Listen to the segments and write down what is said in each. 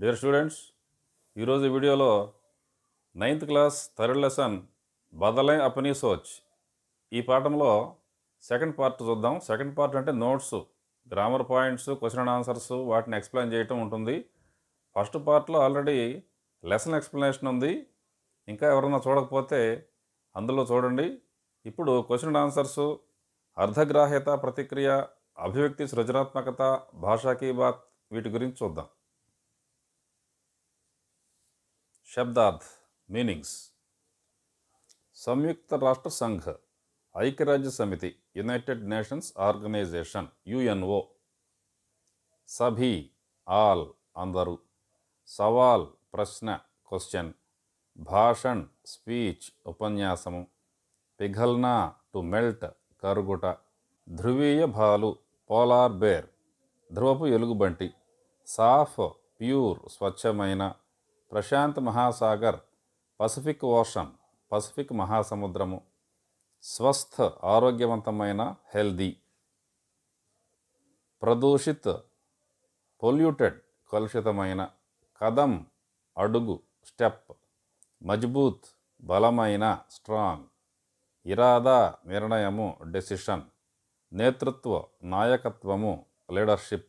Dear students, ఈరోజు వీడియోలో 9th class third lesson బదలే అపనీ సోచ్ ఈ పాఠంలో సెకండ్ పార్ట్ చూద్దాం. సెకండ్ పార్ట్ అంటే notes, grammar points, question and answers వాటిని ఎక్స్ప్లెయిన్ చేయటం ఉంటుంది. ఫస్ట్ పార్ట్లో ఆల్రెడీ లెసన్ ఎక్స్ప్లెనేషన్ ఉంది. ఇంకా ఎవరన్నా చూడకపోతే అందులో చూడండి. ఇప్పుడు క్వశ్చన్ అండ్ ఆన్సర్స్, అర్ధగ్రాహ్యత, ప్రతిక్రియ, అభివ్యక్తి, సృజనాత్మకత, భాషా కీ బాత్ వీటి గురించి చూద్దాం. शब्दार्थ मीनिंग्स. संयुक्त राष्ट्र संघ, ऐक्यराज्य समिति, यूनाइटेड नेशंस ऑर्गेनाइजेशन यूएनओ. सभी आल अंदरू, सवाल प्रश्न क्वेश्चन, भाषण स्पीच उपन्यासము, पिघलना टू मेल्ट కరుగుట, ధ్రువీయ భాలు పోలార్ బేర్ ధ్రువపు ఎలుగుబంటి, సాఫ్ ప్యూర్ స్వచ్ఛమైన, Prashant Mahasagar Pacific ocean Pacific మహాసముద్రము, స్వస్థ్ ఆరోగ్యవంతమైన హెల్దీ, ప్రదూషిత్ పొల్యూటెడ్ కలుషితమైన, కదం అడుగు స్టెప్, మజ్బూత్ బలమైన స్ట్రాంగ్, ఇరాదా నిర్ణయము డెసిషన్, నేతృత్వ నాయకత్వము లీడర్షిప్,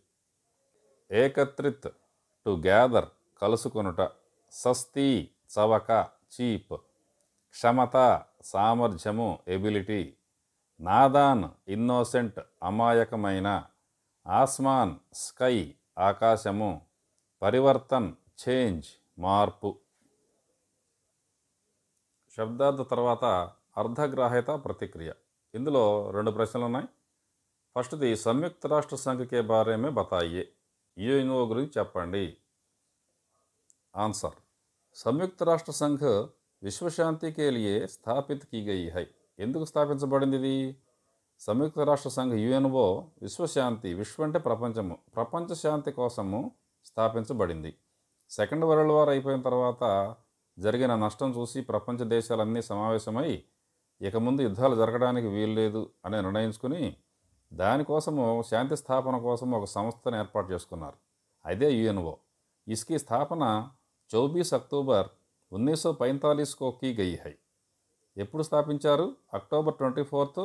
ఏకత్రిత్ టు గ్యాదర్ కలుసుకొనుట, సస్తీ చవక చీప్, క్షమత సామర్థ్యము ఎబిలిటీ, నాదాన్ ఇన్నోసెంట్ అమాయకమైన, ఆస్మాన్ స్కై ఆకాశము, పరివర్తన్ చేంజ్ మార్పు. శబ్దార్థ తర్వాత అర్ధగ్రాహ్యత ప్రతిక్రియ. ఇందులో రెండు ప్రశ్నలు ఉన్నాయి. ఫస్ట్ది సంయుక్త రాష్ట్ర సంఘ్ కే బారే మే బతాయియే, యూఎన్ఓ గురించి చెప్పండి. आंसर, संयुक्त राष्ट्र संघ विश्व शांति के लिए स्थापित की गई है. ఎందుకు స్థాపించబడింది ఇది? సంయుక్త రాష్ట్ర సంఘ యుఎన్ఓ విశ్వశాంతి, విశ్వ అంటే ప్రపంచము, ప్రపంచ శాంతి కోసము స్థాపించబడింది. సెకండ్ వరల్డ్ వార్ అయిపోయిన తర్వాత జరిగిన నష్టం చూసి ప్రపంచ దేశాలన్నీ సమావేశమై ఇక ముందు యుద్ధాలు జరగడానికి వీల్లేదు అని నిర్ణయించుకుని దానికోసము శాంతి స్థాపన కోసం ఒక సంస్థను ఏర్పాటు చేసుకున్నారు. అదే యుఎన్ఓ. इसकी स्थापना 24 अक्टूबर 1945 को की गई है. ఎప్పుడు స్థాపించారు? అక్టోబర్ 24,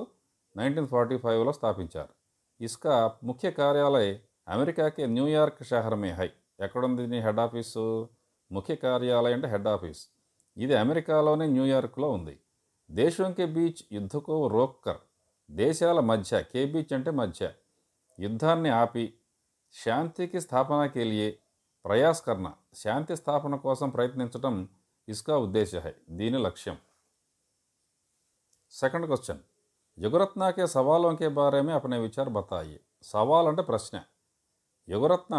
1945లో స్థాపించారు. इसका ముఖ్య కార్యాలయ అమెరికా కే న్యూయార్క్ షహర్ మే హై. ఎక్కడుంది దీని హెడ్ ఆఫీసు? ముఖ్య కార్యాలయం అంటే హెడ్ ఆఫీస్. ఇది అమెరికాలోని న్యూయార్క్లో ఉంది. దేశం కే బీచ్ యుద్ధకో రోక్కర్, దేశాల మధ్య, కే బీచ్ అంటే మధ్య, యుద్ధాన్ని ఆపి శాంతికి స్థాపన కే లియే ప్రయాస్ కర్ణ, శాంతి స్థాపన కోసం ప్రయత్నించడం ఇస్కా ఉద్దేశ్య హై, దీని లక్ష్యం. సెకండ్ క్వశ్చన్, యుగరత్న కే సవాలోं के बारे में अपने विचार बताइए. సవాల్ అంటే ప్రశ్న. యుగరత్న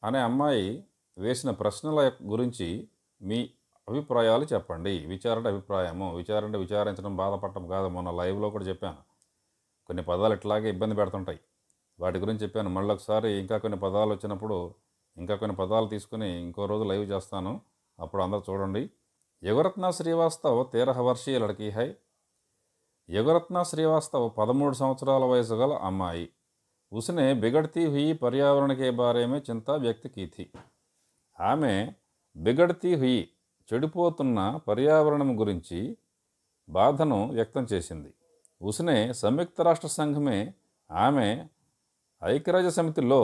అనే అమ్మాయి వేసిన ప్రశ్నల గురించి మీ అభిప్రాయాలు చెప్పండి. విచార అంటే అభిప్రాయము, విచార అంటే విచారించడం, బాధపడటం కాదు. మొన్న లైవ్లో కూడా చెప్పాను. కొన్ని పదాలు ఇట్లాగే ఇబ్బంది పెడుతుంటాయి, వాటి గురించి చెప్పాను. మళ్ళీ ఒకసారి ఇంకా కొన్ని పదాలు వచ్చినప్పుడు ఇంకా కొన్ని పదాలు తీసుకుని ఇంకో రోజు లైవ్ చేస్తాను, అప్పుడు అందరూ చూడండి. యుగరత్న శ్రీవాస్తవ్ 13 వర్షీయ లड़की है. యుగరత్న శ్రీవాస్తవ్ 13 సంవత్సరాల వయసు గల అమ్మాయి. ఉస్నే బిగడ్తీ హుయి పర్యావరణ కే బారే మే చింతా వ్యక్త కీ థీ. ఆమె బిగడ్తీ హుయి, చెడిపోతున్న పర్యావరణం గురించి బాధను వ్యక్తం చేసింది. ఉస్నే సంయుక్త రాష్ట్ర సంఘ్ మే, ఆమె ఐక్యరాజ్య సమితిలో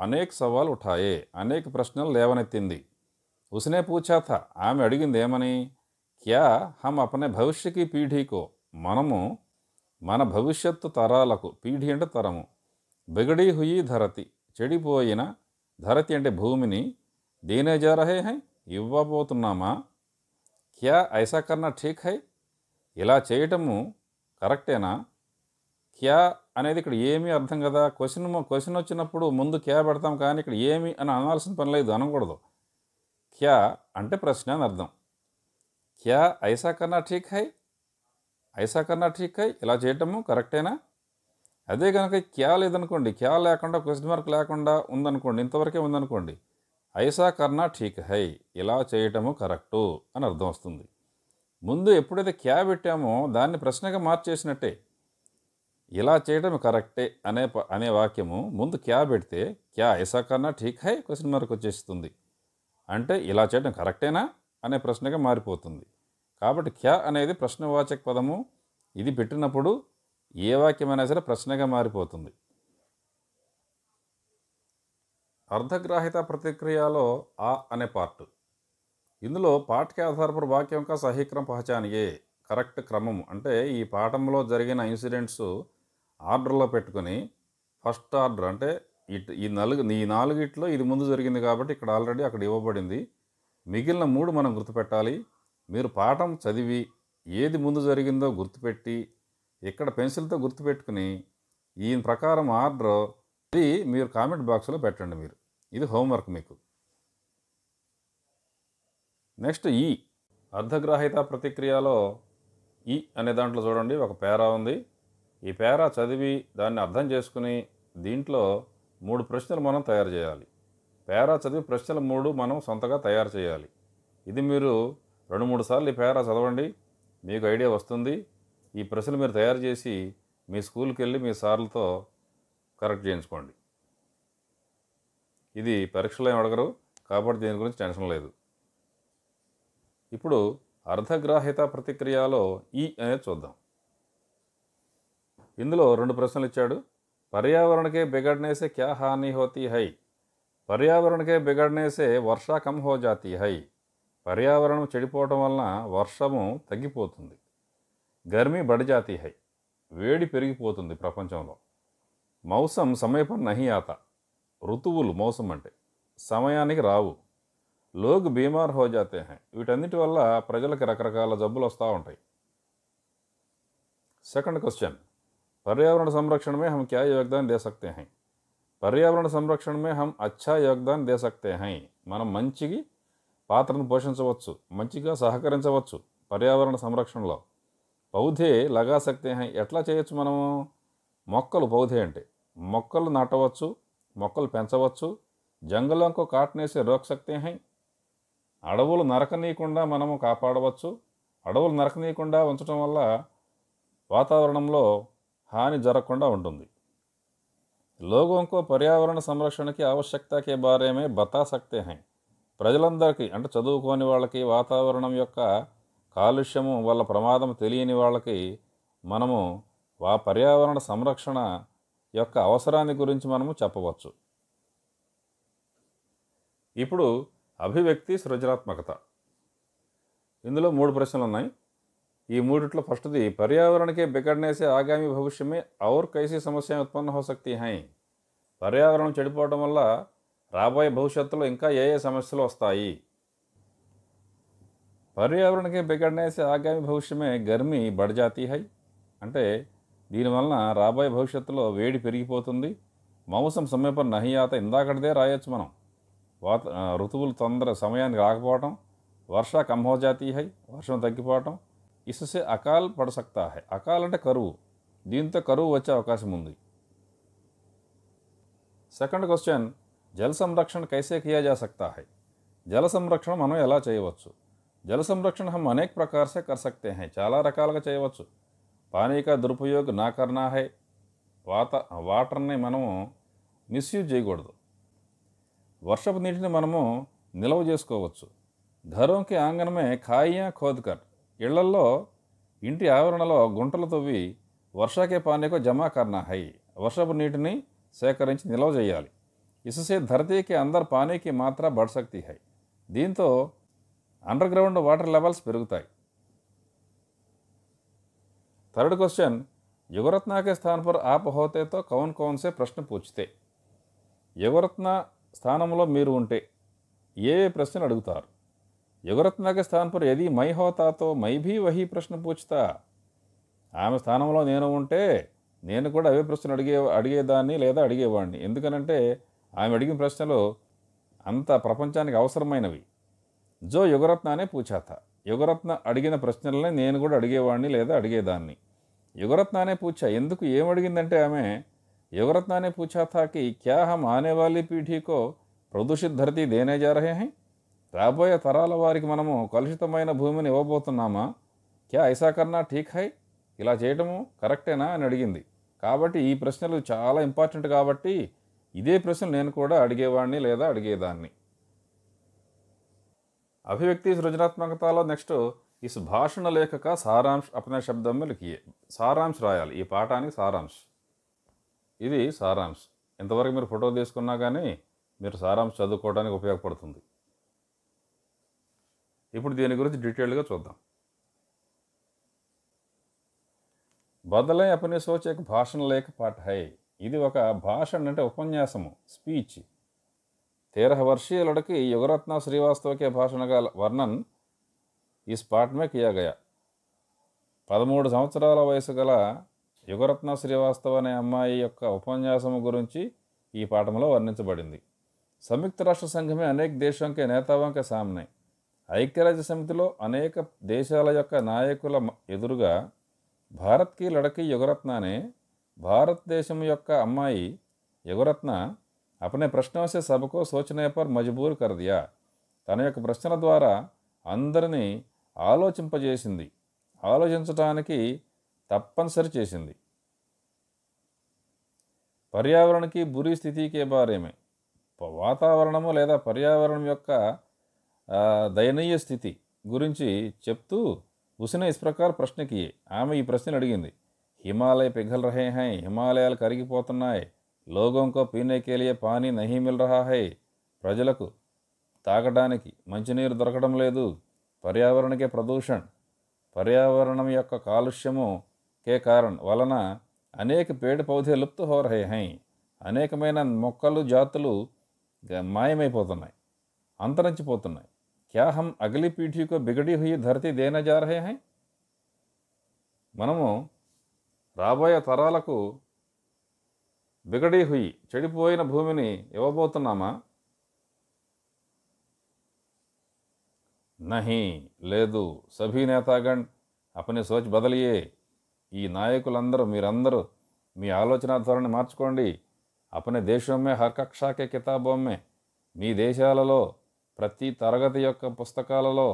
అనేక సవాల్ ఉఠాయే, అనేక ప్రశ్నలు లేవనెత్తింది. ఉస్నే పూఛా థా, ఆమె అడిగింది ఏమని? క్యా హమ్ అప్నే భవిష్యకి పీఢీకో, మనము మన భవిష్యత్తు తరాలకు, పీఢీ అంటే తరము, బిగడీ హుయి ధరతి, చెడిపోయిన ధరతి అంటే భూమిని, దేనే జా రహే హై, ఇవ్వబోతున్నామా? క్యా ఐసా కర్నా ఠీక్ హై, ఇలా చేయటము కరెక్టేనా? క్యా అనేది ఇక్కడ ఏమీ అర్థం కదా. క్వశ్చన్ వచ్చినప్పుడు ముందు క్యా పెడతాం, కానీ ఇక్కడ ఏమి అని అనాల్సిన పని లేదు, అనకూడదు. క్యా అంటే ప్రశ్న అని అర్థం. క్యా ఐసా కన్నా ఠీక్ హై, ఐసా కన్నా ఠీక్ హై, ఇలా చేయటము కరెక్టేనా? అదే కనుక క్యా లేదనుకోండి, క్యా లేకుండా క్వశ్చన్ మార్క్ లేకుండా ఉందనుకోండి, ఇంతవరకే ఉందనుకోండి, ఐసా కన్నా ఠీక్ హై, ఇలా చేయటము కరెక్టు అని అర్థం వస్తుంది. ముందు ఎప్పుడైతే క్యా పెట్టామో దాన్ని ప్రశ్నగా మార్చేసినట్టే. ఇలా చేయడం కరెక్టే అనే వాక్యము ముందు క్యా పెడితే క్యా ఐసా కన్నా ఠీక్ హై క్వశ్చన్ మార్క్ వచ్చేస్తుంది. అంటే ఇలా చేయడం కరెక్టేనా అనే ప్రశ్నగా మారిపోతుంది. కాబట్టి క్యా అనేది ప్రశ్నవాచక పదము. ఇది పెట్టినప్పుడు ఏ వాక్యమైనా సరే ప్రశ్నగా మారిపోతుంది. అర్ధగ్రాహిత ప్రతిక్రియలో ఆ అనే పార్ట్. ఇందులో పాఠ్కే ఆధార్ పర్ వాక్యం కా సహీ క్రమ పహచానియే. కరెక్ట్ క్రమం అంటే ఈ పాఠంలో జరిగిన ఇన్సిడెంట్స్ ఆర్డర్లో పెట్టుకొని ఫస్ట్ ఆర్డర్ అంటే ఈ నాలుగిట్లో ఇది ముందు జరిగింది కాబట్టి ఇక్కడ ఆల్రెడీ అక్కడ ఇవ్వబడింది. మిగిలిన 3 మనం గుర్తుపెట్టాలి. మీరు పాఠం చదివి ఏది ముందు జరిగిందో గుర్తుపెట్టి ఇక్కడ పెన్సిల్తో గుర్తుపెట్టుకుని ఈ ప్రకారం ఆర్డర్ అది మీరు కామెంట్ బాక్స్లో పెట్టండి. మీరు ఇది హోంవర్క్ మీకు. నెక్స్ట్ ఈ అర్ధగ్రాహిత ప్రతిక్రియలో ఈ అనే దాంట్లో చూడండి ఒక పేరా ఉంది. ఈ పేరా చదివి దాన్ని అర్థం చేసుకుని దీంట్లో 3 ప్రశ్నలు మనం తయారు చేయాలి. పేరా చదివి ప్రశ్నలు 3 మనం సొంతగా తయారు చేయాలి. ఇది మీరు 2-3 సార్లు ఈ పేరా చదవండి, మీకు ఐడియా వస్తుంది. ఈ ప్రశ్నలు మీరు తయారు చేసి మీ స్కూల్కి వెళ్ళి మీ సార్లతో కరెక్ట్ చేయించుకోండి. ఇది పరీక్షలో ఏం అడగరు కాబట్టి దీని గురించి టెన్షన్ లేదు. ఇప్పుడు అర్ధగ్రాహిత ప్రతిక్రియలో ఈ అనేది చూద్దాం. ఇందులో 2 ప్రశ్నలు ఇచ్చాడు. పర్యావరణకే బిగడనే సే క్యా హాని హోతీ హై. పర్యావరణకే బిగడనే సే వర్షా కమ్ హో జాతీ హై. పర్యావరణం చెడిపోవటం వలన వర్షము తగ్గిపోతుంది. గర్మీ బడి జాతీ హై. వేడి పెరిగిపోతుంది ప్రపంచంలో. మౌసం సమయ పర్ నహీ ఆతా. ఋతువులు మౌసం అంటే సమయానికి రావు. లోగ్ బీమార్ హో జాతే హై. వీటన్నిటి వల్ల ప్రజలకు రకరకాల జబ్బులు వస్తూ ఉంటాయి. సెకండ్ క్వశ్చన్, पर्यावरण संरक्षण में हम क्या योगदान दे सकते हैं. पर्यावरण संरक्षण में हम अच्छा योगदान दे सकते हैं. మనం మంచికి పాత్రను పోషించవచ్చు, మంచిగా సహకరించవచ్చు పర్యావరణ సంరక్షణలో. పౌధే లగా సక్తే హై. ఎట్లా చేయొచ్చు మనము? మొక్కలు పౌధే అంటే మొక్కలు నాటవచ్చు, మొక్కలు పెంచవచ్చు. జంగలంకో కాటనేసే రోక్ సక్తే హై. అడవులు నరకనీయకుండా మనము కాపాడవచ్చు. అడవులు నరకనీయకుండా ఉంచడం వల్ల వాతావరణంలో హాని జరగకుండా ఉంటుంది. लोगों को पर्यावरण संरक्षण की आवश्यकता के बारे में बता सकते हैं. ప్రజలందరికీ అంటే చదువుకోని వాళ్ళకి వాతావరణం యొక్క కాలుష్యము వల్ల ప్రమాదం తెలియని వాళ్ళకి మనము పర్యావరణ సంరక్షణ యొక్క అవసరాన్ని గురించి మనము చెప్పవచ్చు. ఇప్పుడు అభివ్యక్తి సృజనాత్మకత. ఇందులో 3 ప్రశ్నలు ఉన్నాయి. ఈ మూడిట్లో ఫస్ట్ది, पर्यावरण के बिगड़ने से आगामी भविष्य में और कैसी समस्याएं उत्पन्न हो सकती हैं. పర్యావరణం చెడిపోవడం వల్ల రాబోయే భవిష్యత్తులో ఇంకా ఏ ఏ సమస్యలు వస్తాయి? पर्यावरण के बिगड़ने से आगामी भविष्य में गर्मी बढ़ जाती है అంటే దీనివలన రాబోయే భవిష్యత్తులో వేడి పెరిగిపోతుంది. మౌసం సమయం పర్ నహీ ఆతా. ఇందాకటిదే రాయొచ్చు మనం. ఋతువులు తొందర సమయానికి రాకపోవటం. వర్షా కమ్ హో జాతీ హై. వర్షం తగ్గిపోవటం. इससे अकाल पड़ सकता है. अकाल అంటే కరువు. దీంతో కరువు వచ్చే అవకాశం ఉంది. సెకండ్ క్వశ్చన్, జల సంరక్షణ कैसे किया जा सकता है. జల సంరక్షణ మనం ఎలా చేయవచ్చు? జల సంరక్షణ हम अनेक प्रकार से कर सकते हैं. చాలా రకాలుగా చేయవచ్చు. పానీ కా దురుపయోగ్ నా కర్నా హై. వాటర్ని మనము మిస్యూజ్ చేయకూడదు. వర్షపు నీటిని మనము నిల్వ చేసుకోవచ్చు. ఘరోं के आंगन में खाइयां खोदकर. ఇళ్లల్లో ఇంటి ఆవరణలో గుంటలు తవ్వి వర్షాకే పానీకో జమా కర్నా హై. వర్షపు నీటిని సేకరించి నిల్వ చేయాలి. ఇసుసే ధరతీకి అందరు పానీకి మాత్ర బడ్ సక్తి హై. దీంతో అండర్ గ్రౌండ్ వాటర్ లెవెల్స్ పెరుగుతాయి. థర్డ్ క్వశ్చన్, యుగరత్న के स्थान पर आप होते तो कौन कौन से प्रश्न पूछते. యుగరత్న స్థానంలో మీరు ఉంటే ఏ ప్రశ్నలు అడుగుతారు? యుగరత్న के स्थान पर यदि मैं होता तो मैं भी वही प्रश्न पूछता. ఆమె స్థానంలో నేను ఉంటే నేను కూడా అవే ప్రశ్నలు అడిగేదాన్ని లేదా అడిగేవాడిని. ఎందుకనంటే ఆమె అడిగిన ప్రశ్నలు అంత ప్రపంచానికి అవసరమైనవి. జో యుగరత్ననే పూఛాత. యుగరత్న అడిగిన ప్రశ్నలనే నేను కూడా అడిగేవాడిని లేదా అడిగేదాన్ని. యుగరత్ననే పూఛా. ఎందుకు ఏం అడిగిందంటే ఆమె యుగరత్ననే పూఛాతా కి క్యా హమ్ ఆనే వాలీ పీఢీ కో ప్రదూషిత్ ధరతీ దేనే జా రహే హై. రాబోయే తరాల వారికి మనము కలుషితమైన భూమిని ఇవ్వబోతున్నామా? క్యా ఐసా కర్నా ఠీక్ హై. ఇలా చేయటము కరెక్టేనా అని అడిగింది. కాబట్టి ఈ ప్రశ్నలు చాలా ఇంపార్టెంట్ కాబట్టి ఇదే ప్రశ్నలు నేను కూడా అడిగేవాడిని లేదా అడిగేదాన్ని. अभिव्यक्ति సృజనాత్మకతలో నెక్స్ట్ इस భాషణ లేఖ का సారాంశ్ अपने शब्दों में लिखिए సారాంశ్ రాయాలి ఈ పాఠానికి సారాంశ్ ఇది సారాంశ్ ఇంతవరకు మీరు ఫోటో తీసుకున్నా కానీ మీరు సారాంశ్ చదువుకోవడానికి ఉపయోగపడుతుంది ఇప్పుడు దీని గురించి డీటెయిల్గా చూద్దాం బదలే अपनी सोच एक भाषण लेख पाठ है ఇది ఒక భాషణ అంటే ఉపన్యాసము స్పీచ్ 13 वर्षीय लड़की युगरत्ना श्रीवास्तव के भाषण का वर्णन इस पाठ में किया गया 13 సంవత్సరాల వయసు గల యుగరత్న శ్రీవాస్తవ అనే అమ్మాయి యొక్క ఉపన్యాసము గురించి ఈ పాఠంలో వర్ణించబడింది संयुक्त राष्ट्र संघ में अनेक देशों के नेताओं के सामने ఐక్యరాజ్య సమితిలో అనేక దేశాల యొక్క నాయకుల ఎదురుగా భారత్ की लड़की युगरत्न ने భారతదేశం యొక్క అమ్మాయి యుగరత్న अपने प्रश्नों से सबको सोचने पर मजबूर कर दिया తన యొక్క ప్రశ్నల ద్వారా అందరినీ ఆలోచింపజేసింది ఆలోచించడానికి తప్పనిసరి చేసింది पर्यावरण की बुरी स्थिति के बारे में వాతావరణము లేదా పర్యావరణం యొక్క దయనీయ స్థితి గురించి చెప్తూ उसने इस प्रकार प्रश्न किए ఆమె ఈ ప్రశ్నలు అడిగింది हिमालय पिघल रहे हैं हिमालयाలు కరిగిపోతున్నాయి लोगों को पीने के लिए पानी नहीं मिल रहा है ప్రజలకు తాగడానికి మంచినీరు దొరకడం లేదు पर्यावरण के प्रदूषण पर्यावरणం యొక్క కాలుష్యము के कारण వలన అనేక पेड़ पौधे लुप्त हो रहे हैं అనేకమైన మొక్కలు జాతులు మాయమైపోతున్నాయి అంతరించిపోతున్నాయి क्या हम अगली पीढ़ी को बिगड़ी हुई धरती देने जा रहे हैं మనము రాబోయే తరాలకు బిగడి హుయి చెడిపోయిన భూమిని ఇవ్వబోతున్నామా నహీ లేదు సభీ నేతాగణ్ अपनी सोच బదలియే ఈ నాయకులందరూ మీరందరూ మీ ఆలోచన ధోరణి మార్చుకోండి अपने देशों में हर कक्षा के किताबों में మీ దేశాలలో ప్రతి తరగతి యొక్క పుస్తకాలలో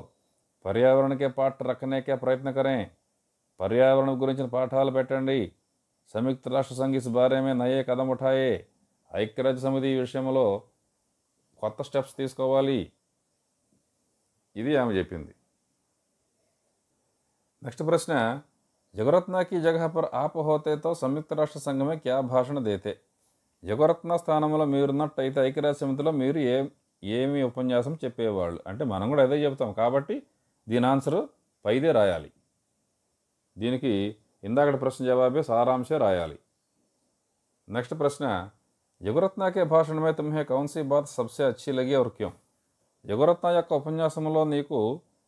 पर्यावरण के पाठ रखने के प्रयत्न करें पर्यावरण గురించిన పాఠాలు పెట్టండి संयुक्त राष्ट्र संघ इस बारे में नए कदम उठाए ఐక్యరాజ్య సమితి ఈ విషయంలో కొత్త స్టెప్స్ తీసుకోవాలి ఇది ఆమె చెప్పింది నెక్స్ట్ ప్రశ్న युगरत्ना की जगह पर आप होते तो संयुक्त राष्ट्र संघ में क्या भाषण देते యుగరత్న స్థానంలో మీరున్నట్టయితే ఐక్యరాజ్య సమితిలో మీరు ఏమి ఉపన్యాసం చెప్పేవాళ్ళు అంటే మనం కూడా అదే చెప్తాం కాబట్టి దీని ఆన్సర్ పైదే రాయాలి దీనికి ఇందాకటి ప్రశ్న జవాబే సారాంశే రాయాలి నెక్స్ట్ ప్రశ్న युगरत्ना के भाषण में तुम्हें कौन सी बात सबसे अच्छी लगी और क्यों యుగరత్న యొక్క ఉపన్యాసంలో నీకు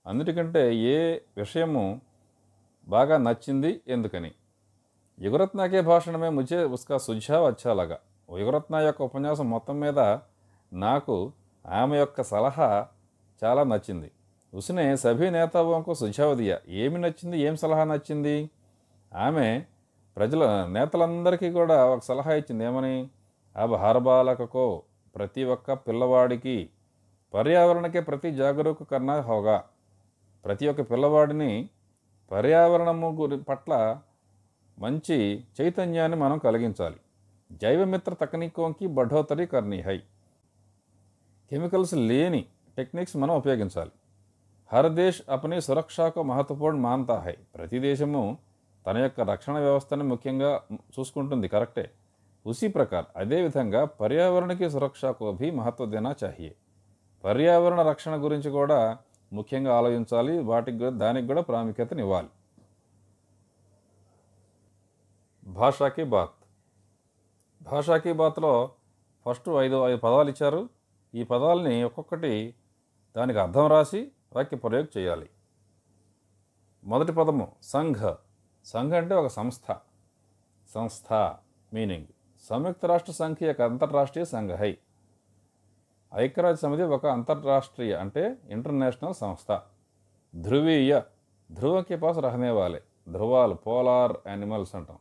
అన్నిటికంటే ఏ విషయము బాగా నచ్చింది ఎందుకని युगरत्ना के भाषण में मुझे उसका सुझाव अच्छा लगा యుగరత్న యొక్క ఉపన్యాసం మొత్తం మీద నాకు ఆమె యొక్క సలహా చాలా నచ్చింది उसने सभी नेताओं को सुझाव दिया ఏమి నచ్చింది ఏం సలహా నచ్చింది ఆమె ప్రజల నేతలందరికీ కూడా ఒక సలహా ఇచ్చింది ఏమని अब हर बालक को ప్రతి ఒక్క పిల్లవాడికి పర్యావరణకే ప్రతి జాగరూక కన్నా హోగా ప్రతి ఒక్క పిల్లవాడిని పర్యావరణము పట్ల మంచి చైతన్యాన్ని మనం కలిగించాలి జైవ మిత్ర తకనీకోంకి బఢోతరీ కర్నీ హై కెమికల్స్ లేని టెక్నిక్స్ మనం ఉపయోగించాలి హర్ దేశ్ అప్నీ సురక్షకు మహత్వపూర్ణ మాన్తా హై ప్రతి దేశము తన యొక్క రక్షణ వ్యవస్థను ముఖ్యంగా చూసుకుంటుంది కరెక్టే ఉసి ప్రకార్ అదేవిధంగా పర్యావరణకి సురక్షకు భీ మహత్వ దేనా చాహియే పర్యావరణ రక్షణ గురించి కూడా ముఖ్యంగా ఆలోచించాలి దానికి కూడా ప్రాముఖ్యతనివ్వాలి భాషాకి బాత్ భాషాకి బాత్లో ఫస్ట్ ఐదు పదాలు ఇచ్చారు ఈ పదాలని ఒక్కొక్కటి దానికి అర్థం రాసి వాక్య ప్రయోగం చేయాలి మొదటి పదము సంఘ సంఘ అంటే ఒక సంస్థ మీనింగ్ సంయుక్త రాష్ట్ర సంఘ యొక్క అంతర్రాష్ట్రీయ సంఘ హై ఐక్యరాజ్య సమితి ఒక అంతర్రాష్ట్రీయ అంటే ఇంటర్నేషనల్ సంస్థ ధ్రువీయ ధ్రువకి పాస్ రహనే వాలే ధ్రువాలు పోలార్ యానిమల్స్ అంటాం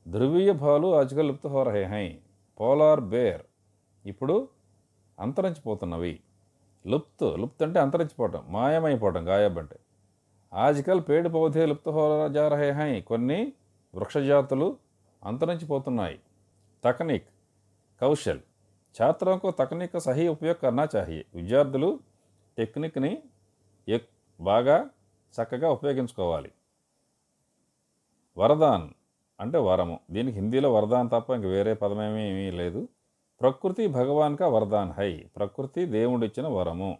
ధ్రువీయ భాలు ఆజ్కల్ లుప్త హో రహే హై పోలార్ బేర్ ఇప్పుడు అంతరించిపోతున్నవి లుప్త్ అంటే అంతరించిపోవటం మాయమైపోవటం గాయబ్ అంటే ఆజ్కల్ పేడ్ పౌధే లుప్త హో జా రహే హై కొన్ని వృక్షజాతులు అంతరించిపోతున్నాయి తకనీక్ కౌశల్ ఛాత్రోं को तकनीक का सही उपयोग करना चाहिए విద్యార్థులు టెక్నిక్ని ఎక్ బాగా చక్కగా ఉపయోగించుకోవాలి. వరదాన్ అంటే వరము. దీనికి హిందీలో వరదాన్ తప్ప ఇంక వేరే పదమేమీ లేదు. ప్రకృతి భగవాన్ కా వరదాన్ హై. ప్రకృతి దేవుడిచ్చిన వరము.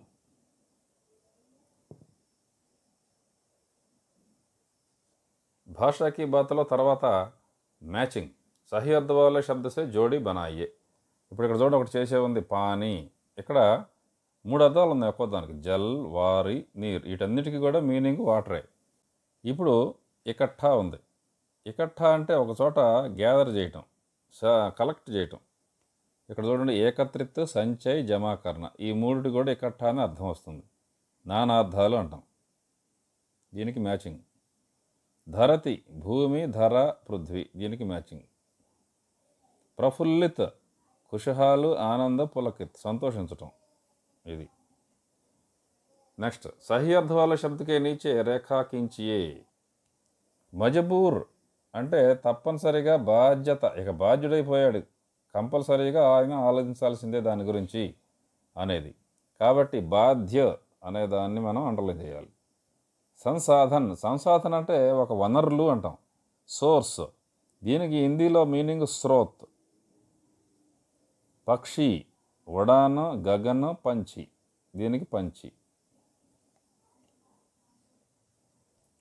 భాషాకి బాతలో తర్వాత మ్యాచింగ్. సహీ అర్థ వాలే శబ్ద సే జోడీ బనాయే. ఇప్పుడు ఇక్కడ చూడండి, ఒకటి చేసే ఉంది పానీ. ఇక్కడ 3 అర్థాలు ఉన్నాయి ఒక్కో దానికి. జల్, వారి, నీర్. వీటన్నిటికీ కూడా మీనింగ్ వాటరే. ఇప్పుడు ఇకట్టా ఉంది. ఇకట్టా అంటే ఒక చోట గ్యాదర్ చేయటం, కలెక్ట్ చేయటం. ఇక్కడ చూడండి, ఏకత్రిత్, సంచయ్, జమాకరణ. ఈ మూడిటి కూడా ఇకట్టా అని అర్థం వస్తుంది. నానార్థాలు అంటాం. దీనికి మ్యాచింగ్. ధరతి, భూమి, ధర, పృథ్వీ. దీనికి మ్యాచింగ్. ప్రఫుల్లిత్, ఖుషహాలు, ఆనంద, పులకిత్, సంతోషించటం. ఇది నెక్స్ట్. సహీ అర్థ వాలే శబ్దకే నీచే రేఖా కించియే. మజబూర్ అంటే తప్పనిసరిగా బాధ్యత, ఇక బాధ్యుడైపోయాడు, కంపల్సరీగా ఆయన ఆలోచించాల్సిందే దాని గురించి అనేది. కాబట్టి బాధ్య అనే దాన్ని మనం అండర్లైన్ చేయాలి. సంసాధన్, సంసాధన్ అంటే ఒక వనరులు అంటాం, సోర్స్. దీనికి హిందీలో మీనింగ్ స్రోత్. పక్షి, ఉడాన్, గగన్, పంచి. దీనికి పంచి.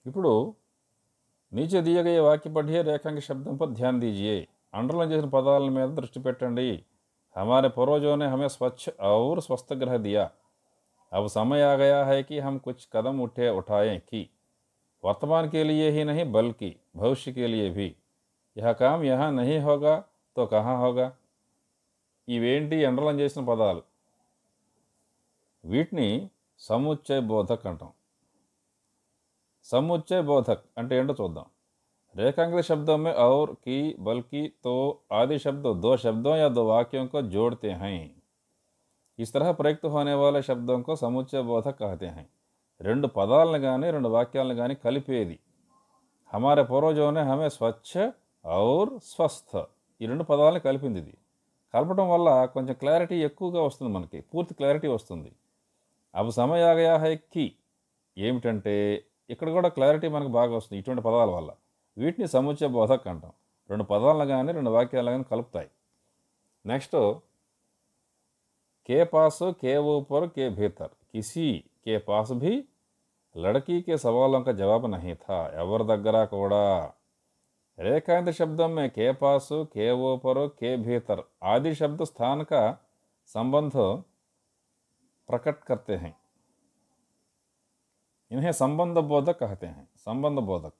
ఇప్పుడు నీచే దిए गए వాక్య పఠియే రేఖాంక శబ్దం పర్ ధ్యాన్ దీజియే. అండర్లైన్ చేసిన పదాల మీద దృష్టి పెట్టండి. हमारे पूर्वजों ने हमें स्वच्छ और स्वस्थ ग्रह दिया. अब समय आ गया है कि हम कुछ कदम उठाएं कि वर्तमान के लिए ही नहीं बल्कि भविष्य के लिए भी. यह काम यहाँ नहीं होगा तो कहाँ होगा. ఇవేంటి అండర్లైన్ చేసిన పదాలు? వీటిని సముచ్చయ బోధక్ అంటాం. సముచ్చయ బోధక్ అంటే ఏంటో చూద్దాం. रेखांकित शब्दों में और की बल्कि तो आदि शब्द 2 शब्दों या 2 वाक्यों को जोड़ते हैं. इस तरह प्रयुक्त होने वाले शब्दों को समुच्चय बोधक कहते हैं. 2 పదాలను కానీ 2 వాక్యాలను కానీ కలిపేది. हमारे पूर्वजों ने हमें स्वच्छ और स्वस्थ, ఈ 2 పదాలను కలిపింది. ఇది కలపడం వల్ల కొంచెం క్లారిటీ ఎక్కువగా వస్తుంది, మనకి పూర్తి క్లారిటీ వస్తుంది. అబ్ సమయ ఆ గయా హై కి ఏమిటంటే ఇక్కడ కూడా క్లారిటీ మనకు బాగా వస్తుంది ఇటువంటి పదాల వల్ల. వీటిని సముచ్చయ బోధక్ అంటాం. 2 పదాలను కానీ 2 వాక్యాలను కానీ కలుపుతాయి. నెక్స్ట్, కే పాస్, కే ఊపర్, కే భీతర్. కిసి కే పాస్ భీ లड़की के सवालों का जवाब नहीं था. ఎవరి దగ్గర కూడా. रेखांकित शब्दों में के पास, के ऊपर, के भीतर आदि शब्द स्थान का संबंध प्रकट करते हैं. इन्हें संबंध बोधक कहते हैं. संबंध बोधक.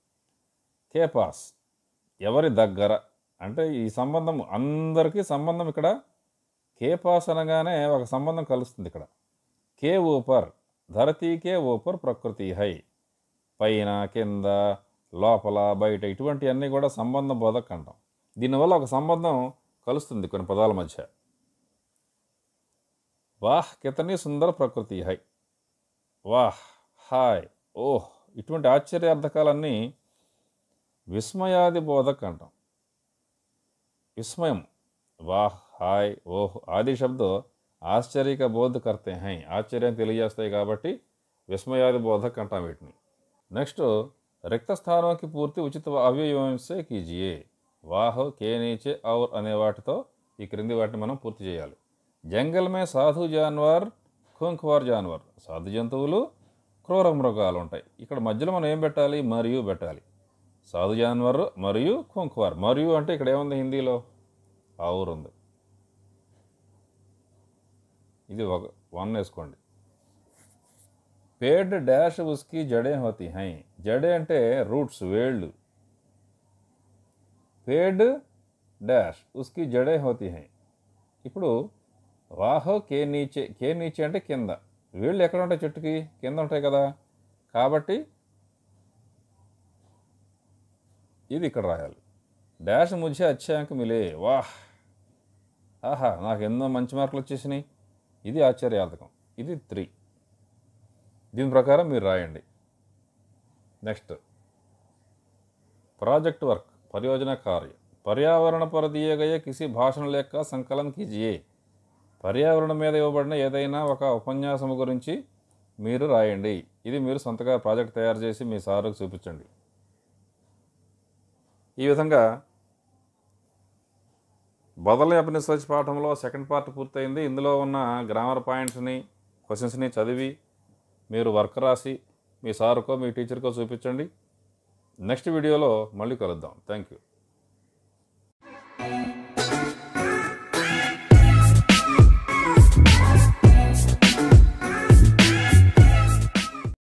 के पास ఎవరి దగ్గర అంటే ఈ సంబంధం, అందరికీ సంబంధం. ఇక్కడ కే పాస్ అనగానే ఒక సంబంధం కలుస్తుంది ఇక్కడ. కే ఊపర్, ధరతీకే ఊపర్ ప్రకృతి హై. పైన, కింద, లోపల, బయట ఇటువంటివన్నీ కూడా సంబంధ బోధక్ అంటాం. దీనివల్ల ఒక సంబంధం కలుస్తుంది కొన్ని పదాల మధ్య. వాహ్ కితనీ సుందర ప్రకృతి హై. వాహ్, హాయ్, ఓహ్ ఇటువంటి ఆశ్చర్యార్థకాలన్నీ విస్మయాది బోధక్ అంటాం. విస్మయం, వాహ్, హాయ్, ఓహ్ ఆది శబ్దో ఆశ్చర్య కా బోధ కర్తే హై. ఆశ్చర్యం తెలియజేస్తాయి కాబట్టి విస్మయాది బోధక్ అంటాం వీటిని. నెక్స్ట్, रिक्त स्थानों की पूर्ति उचित अव्ययों से कीजिए. वाह, के नीचे और అనే వాటితో ఈ క్రింది వాటిని మనం పూర్తి చేయాలి. జంగల్ మే సాధు జాన్వర్, ఖుంఖ్వార్ జాన్వర్. సాధు జంతువులు, క్రూర మృగాలు ఉంటాయి. ఇక్కడ మధ్యలో మనం ఏం పెట్టాలి? మరియు పెట్టాలి. సాధు జాన్వర్ మరియు ఖుంఖ్వార్. మరియు అంటే ఇక్కడ ఏముంది హిందీలో? ఔర్ ఉంది. ఇది 1 వేసుకోండి. पेड़ डैश उसकी जड़ें होती हैं. जड़े అంటే రూట్స్, వేళ్ళు. पेड़ डैश उसकी जड़ें होती हैं. ఇప్పుడు వాహో కే నీచే. కే నీచే అంటే కింద. వేళ్ళు ఎక్కడ ఉంటాయి? చెట్టుకి కింద ఉంటాయి కదా. కాబట్టి ఇది ఇక్కడ రాయాలి. డాష్ ముझे अच्छे अंक मिले. వాహ్, ఆహా నాకు ఎన్నో మంచి మార్కులు వచ్చేసినాయి. ఇది ఆశ్చర్యార్థకం. ఇది 3. దీని ప్రకారం మీరు రాయండి. నెక్స్ట్, ప్రాజెక్ట్ వర్క్, పరియోజన కార్య. పర్యావరణ पर दिए गए किसी భాషణ లేఖ का संकलन कीजिए. పర్యావరణం మీద ఇవ్వబడిన ఏదైనా ఒక ఉపన్యాసం గురించి మీరు రాయండి. ఇది మీరు సొంతగా ప్రాజెక్ట్ తయారు చేసి మీ సార్కు చూపించండి. ఈ విధంగా బదల్ అభినిసర్చ్ పాఠంలో సెకండ్ పార్ట్ పూర్తయింది. ఇందులో ఉన్న గ్రామర్ పాయింట్స్ని, క్వశ్చన్స్ని చదివి మీరు వర్క్ రాసి మీ సార్కో మీ టీచర్కో చూపించండి. నెక్స్ట్ వీడియోలో మళ్ళీ కలుద్దాం. Thank you.